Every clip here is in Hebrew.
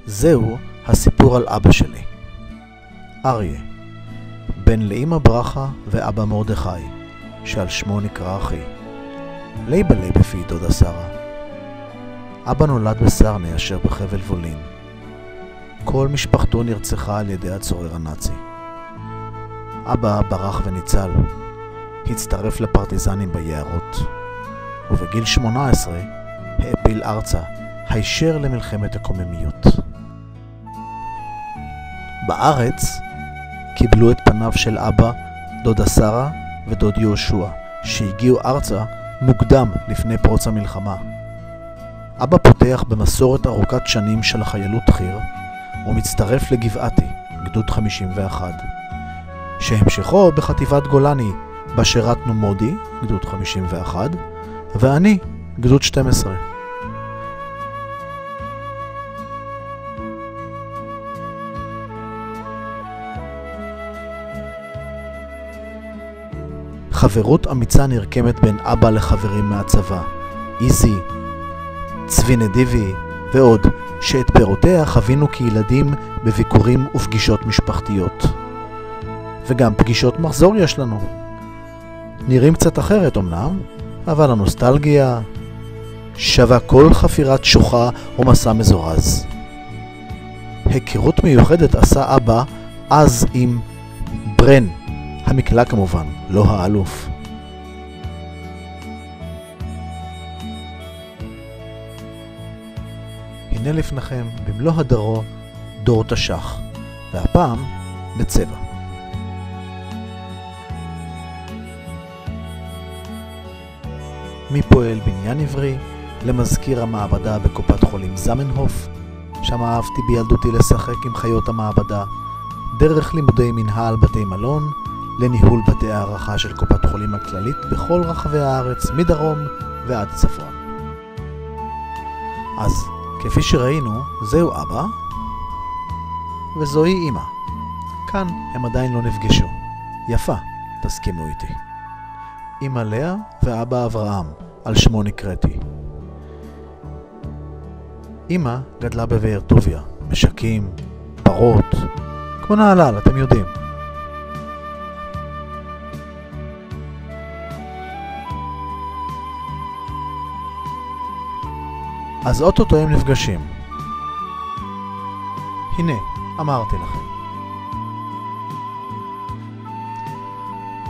זהו הסיפור על אבא שלי. אריה, בן לאמא ברכה ואבא מרדכי, שעל שמו נקרא אחי. לייבלי בפי דודה שרה. אבא נולד בסרני אשר בחבל וולין. כל משפחתו נרצחה על ידי הצורר הנאצי. אבא ברח וניצל. הצטרף לפרטיזנים ביערות. ובגיל 18 העפיל ארצה, הישר למלחמת הקוממיות. בארץ קיבלו את פניו של אבא, דודה שרה ודוד יהושע, שהגיעו ארצה מוקדם לפני פרוץ המלחמה. אבא פותח במסורת ארוכת שנים של חיילות חי"ר, ומצטרף לגבעתי, גדוד 51, שהמשכו בחטיבת גולני, בה שירתנו מודי, גדוד 51, ואני, גדוד 12. חברות אמיצה נרקמת בין אבא לחברים מהצבא, איזי, צבי נדיבי ועוד, שאת פירותיה חווינו כילדים בביקורים ופגישות משפחתיות. וגם פגישות מחזור יש לנו. נראים קצת אחרת אמנם, אבל הנוסטלגיה שווה כל חפירת שוחה או מסע מזורז. היכרות מיוחדת עשה אבא אז עם ברן, המקלע כמובן, לא האלוף. הנה לפניכם במלוא הדרו דור תש"ח, והפעם בצבע. מפועל בניין עברי למזכיר המעבדה בקופת חולים זמנהוף, שם אהבתי בילדותי לשחק עם חיות המעבדה, דרך לימודי מנהל בתי מלון לניהול בתי הערכה של קופת חולים הכללית בכל רחבי הארץ, מדרום ועד צפון. אז כפי שראינו, זהו אבא וזוהי אמא. כאן הם עדיין לא נפגשו. יפה, תסכימו איתי. אמא לאה ואבא אברהם, על שמו נקראתי. אמא גדלה בבאר טוביה, משקים, פרות, כמו נהלל, אתם יודעים. אז אוטוטו הם נפגשים. הנה, אמרתי לכם.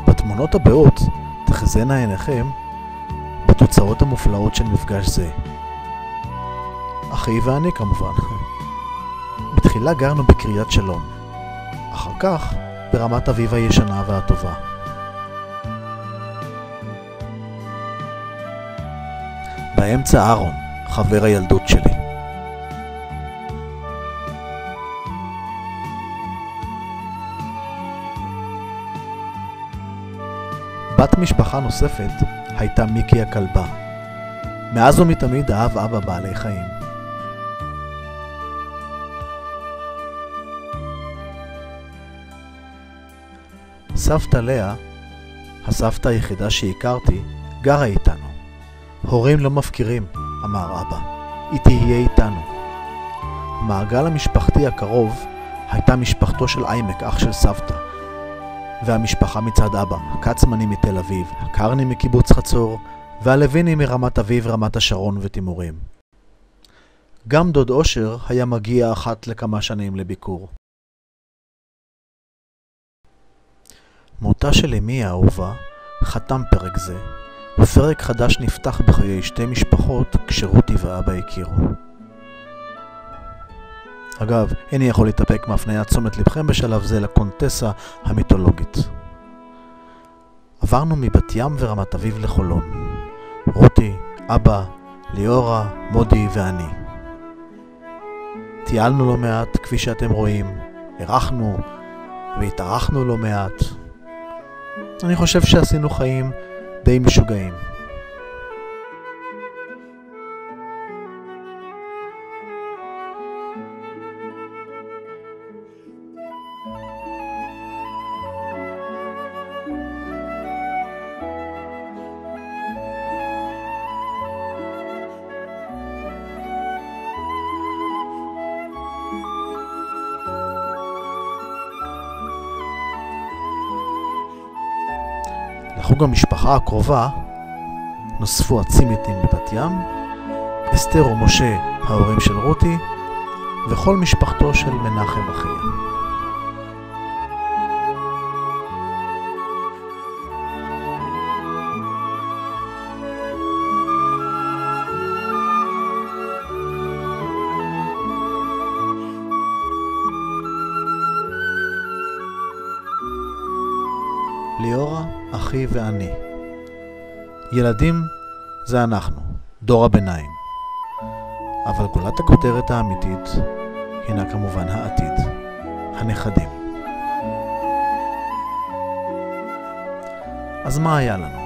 בתמונות הבאות תחזינה עיניכם בתוצאות המופלאות של מפגש זה. אחי ואני כמובן. בתחילה גרנו בקריית שלום, אחר כך ברמת אביב הישנה והטובה. באמצע אהרון, חבר הילדות שלי. בת משפחה נוספת הייתה מיקי הכלבה. מאז ומתמיד אהב אבא בעלי חיים. סבתא לאה, הסבתא היחידה שהכרתי, גרה איתנו. הורים לא מפקירים, אמר אבא. היא תהיה איתנו. המעגל המשפחתי הקרוב הייתה משפחתו של איימק, אח של סבתא, והמשפחה מצד אבא, הקצמני מתל אביב, הקרני מקיבוץ חצור, והלוויני מרמת אביב, רמת השרון ותימורים. גם דוד אושר היה מגיע אחת לכמה שנים לביקור. מותה של אמי האהובה חתם פרק זה, ופרק חדש נפתח בחיי שתי משפחות כשרותי ואבא הכירו. אגב, איני יכול להתאפק מהפניית תשומת לבכם בשלב זה לקונטסה המיתולוגית. עברנו מבת ים ורמת אביב לחולון. רותי, אבא, ליאורה, מודי ואני. טיילנו לא מעט, כפי שאתם רואים, הרחנו והתארחנו לא מעט. אני חושב שעשינו חיים די משוגעים. לחוג המשפחה הקרובה נוספו הצימטים בבת ים, אסתר ומשה ההורים של רותי, וכל משפחתו של מנחם אחיה. ליאורה, אחי ואני. ילדים זה אנחנו, דור הביניים. אבל גולת הכותרת האמיתית הינה כמובן העתיד, הנכדים. אז מה היה לנו?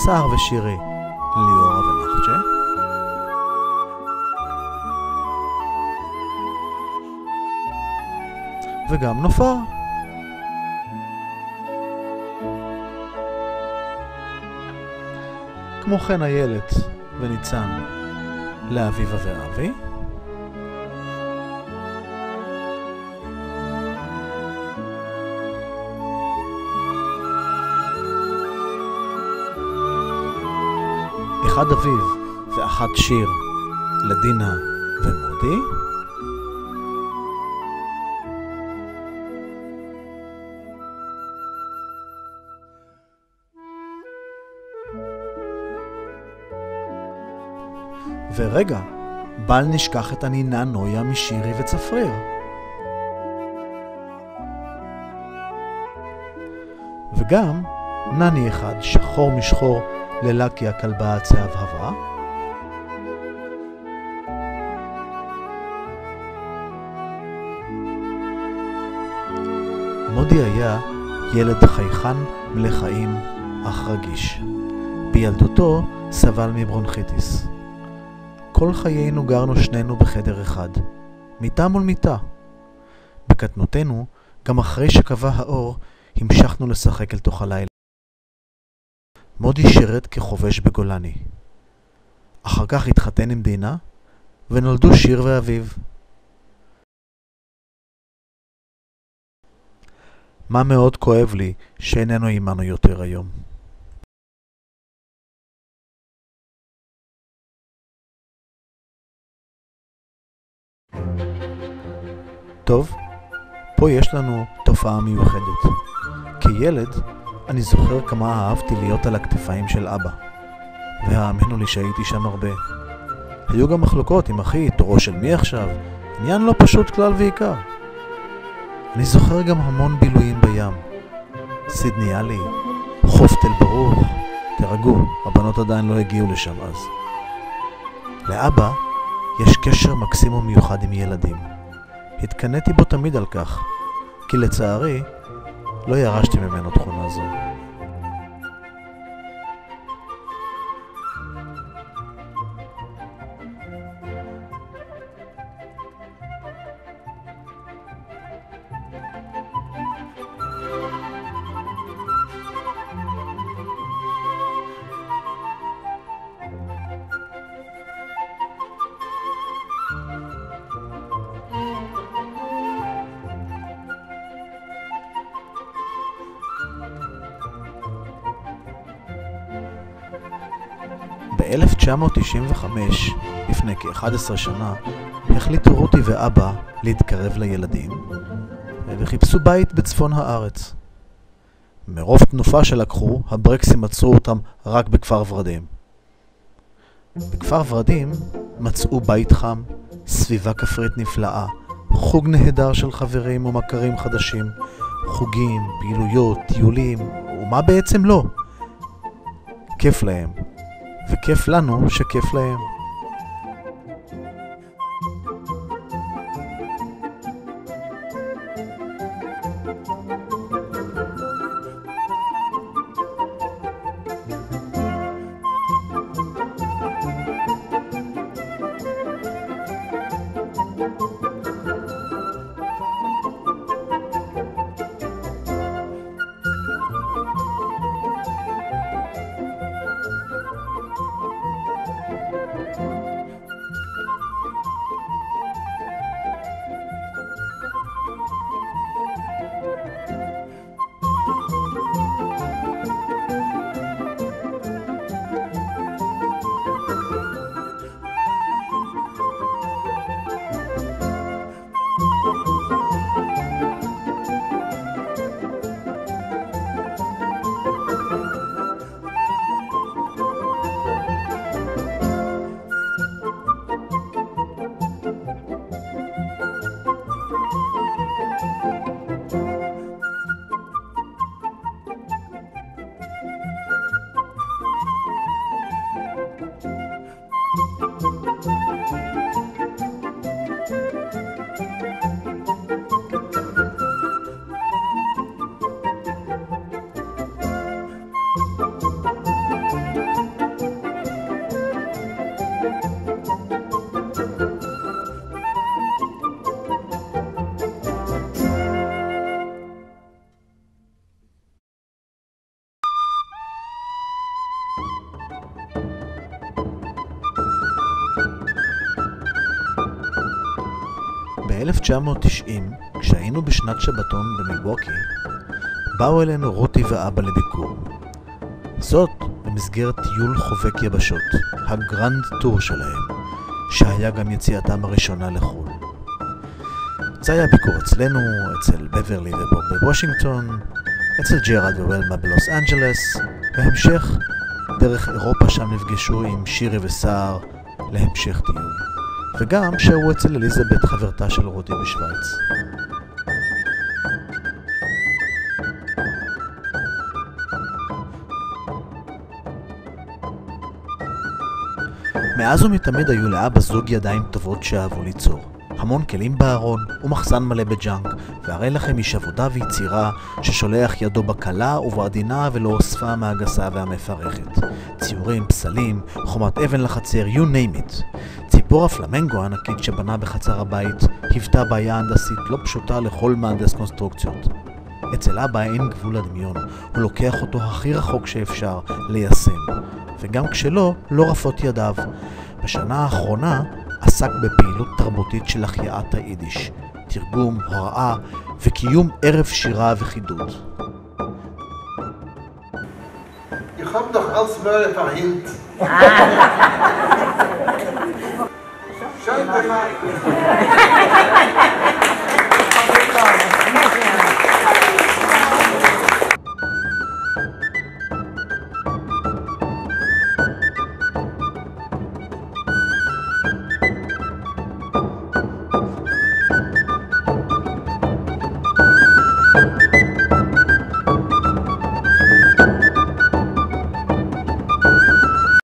סער ושירי, ליאורה ונחצ'ה. וגם נופר. כמו כן איילת וניצן לאביבה ואבי. אחד אביב ואחת שיר לדינה ומודי. ורגע, בל נשכח את הנינה נויה משירי וצפריר. וגם נני אחד שחור משחור ללקי הכלבה הצהבהבה. מודי היה ילד חייכן מלחיים אך רגיש. בילדותו סבל מברונכיטיס. כל חיינו גרנו שנינו בחדר אחד, מיטה מול מיטה. בקטנותנו, גם אחרי שקבע האור, המשכנו לשחק אל תוך הלילה. מודי שירת כחובש בגולני. אחר כך התחתן עם דינה, ונולדו שיר ואביב. מה מאוד כואב לי שאיננו עימנו יותר היום. טוב, פה יש לנו תופעה מיוחדת. כילד, אני זוכר כמה אהבתי להיות על הכתפיים של אבא. והאמינו לי שהייתי שם הרבה. היו גם מחלוקות עם אחי, תורו של מי עכשיו? עניין לא פשוט כלל ועיקר. אני זוכר גם המון בילויים בים. סידני עלי, חוף תל ברוך. תרגעו, הבנות עדיין לא הגיעו לשם אז. לאבא יש קשר מקסים ומיוחד עם ילדים. התקניתי בו תמיד על כך, כי לצערי לא ירשתי ממנו תכונה זו. ב-1995, לפני כ-11 שנה, החליטו רותי ואבא להתקרב לילדים, וחיפשו בית בצפון הארץ. מרוב תנופה שלקחו, הברקסים מצאו אותם רק בכפר ורדים. בכפר ורדים מצאו בית חם, סביבה כפרית נפלאה, חוג נהדר של חברים ומכרים חדשים, חוגים, פעילויות, טיולים, ומה בעצם לא? כיף להם. וכיף לנו שכיף להם. ב-1990, כשהיינו בשנת שבתון במילווקי, באו אלינו רותי ואבא לביקור. זאת במסגרת טיול חובק יבשות, הגרנד טור שלהם, שהיה גם יציאתם הראשונה לחו"ל. זה היה ביקור אצלנו, אצל בברלי ובוב בוושינגטון, אצל ג'ראלד ווילמה בלוס אנג'לס, בהמשך דרך אירופה שם נפגשו עם שירי וסער להמשך טיול. וגם שהו אצל אליזבת חברתה של רותי בשוויץ. מאז ומתמיד היו לאבא זוג ידיים טובות שאהבו ליצור. המון כלים בארון ומחסן מלא בג'אנק, והרי לכם איש עבודה ויצירה ששולח ידו בקלה ובעדינה ולא אוספה מהגסה והמפרכת. ציורים, פסלים, חומת אבן לחצר, you name it. ציפור הפלמנגו הענקית שבנה בחצר הבית היוותה בעיה הנדסית לא פשוטה לכל מהנדס קונסטרוקציות. אצל אבא אין גבול לדמיון, הוא לוקח אותו הכי רחוק שאפשר ליישם, וגם כשלא, לא רפות ידיו. בשנה האחרונה עסק בפעילות תרבותית של החייאת היידיש, תרגום, הוראה וקיום ערב שירה וחידוד. Ich hab doch alles mehr verhint. Schön,